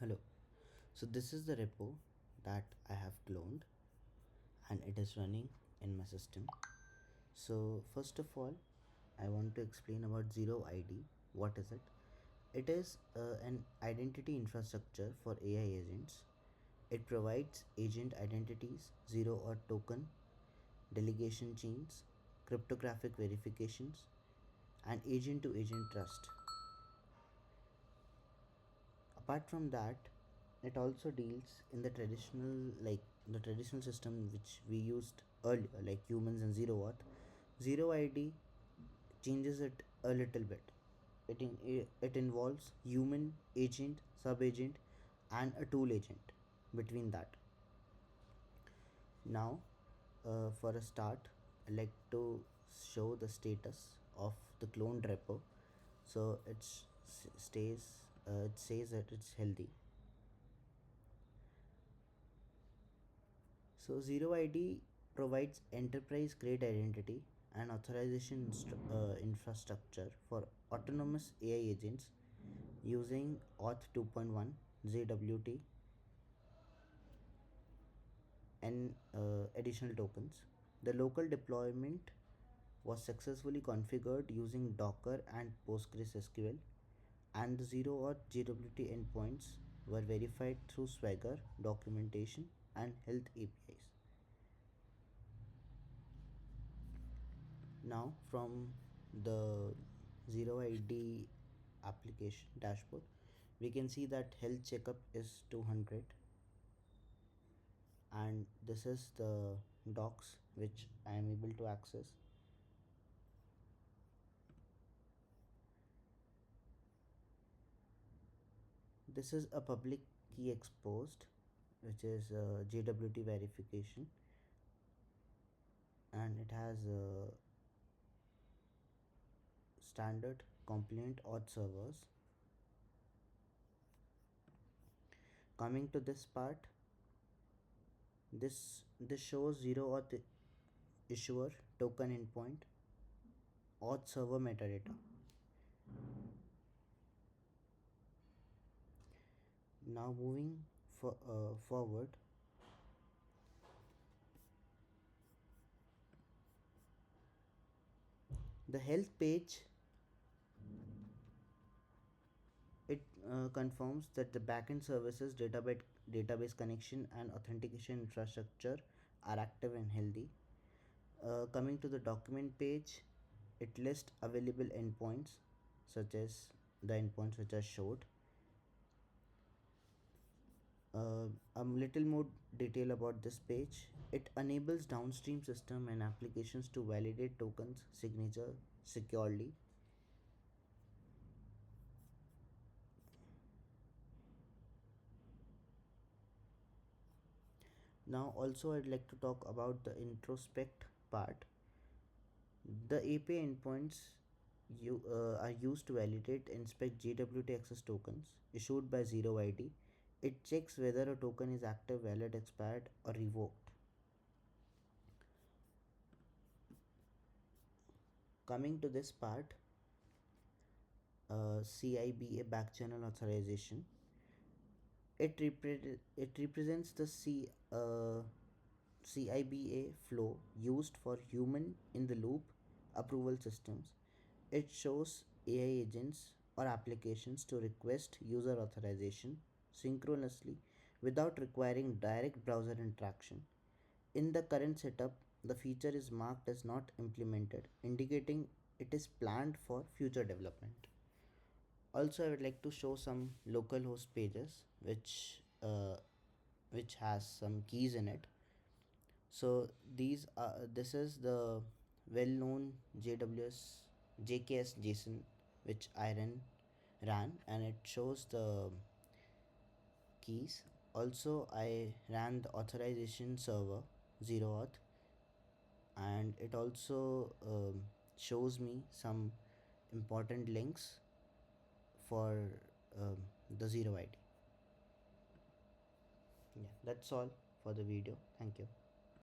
Hello. So this is the repo that I have cloned and it is running in my system. So first of all, I want to explain about Zero ID. What is it? It is an identity infrastructure for AI agents. It provides agent identities, zero or token, delegation chains, cryptographic verifications, and agent to agent trust. Apart from that, it also deals in the traditional system which we used earlier, like humans and zero auth. Zero ID changes it a little bit. It involves human agent, sub agent, and a tool agent between that. Now, for a start, I like to show the status of the cloned repo. So it says that it's healthy. So Zero ID provides enterprise grade identity and authorization infrastructure for autonomous AI agents using Auth 2.1, ZWT, and additional tokens. The local deployment was successfully configured using Docker and PostgreSQL, and the Zero Auth JWT endpoints were verified through Swagger documentation and health APIs. Now from the Zero ID application dashboard, we can see that health checkup is 200, and this is the docs which I am able to access. This is a public key exposed, which is JWT verification, and it has standard compliant auth servers. Coming to this part, this shows zero auth issuer, token endpoint, auth server metadata. Now moving forward, the health page, it confirms that the backend services, database connection, and authentication infrastructure are active and healthy. Coming to the document page, it lists available endpoints such as the endpoints which are showed. A little more detail about this page. It enables downstream system and applications to validate tokens signature securely. Now also I'd like to talk about the introspect part. The API endpoints are used to validate inspect JWT access tokens issued by Zero ID. It checks whether a token is active, valid, expired, or revoked. Coming to this part, CIBA backchannel authorization. It represents the CIBA flow used for human in the loop approval systems. It shows AI agents or applications to request user authorization synchronously without requiring direct browser interaction. In the current setup, the feature is marked as not implemented, indicating it is planned for future development. Also, I would like to show some localhost pages which has some keys in it. So this is the well-known JKS JSON which I ran, and it shows the keys. Also, I ran the authorization server zero auth, and it also shows me some important links for um, the Zero ID. Yeah, that's all for the video. Thank you.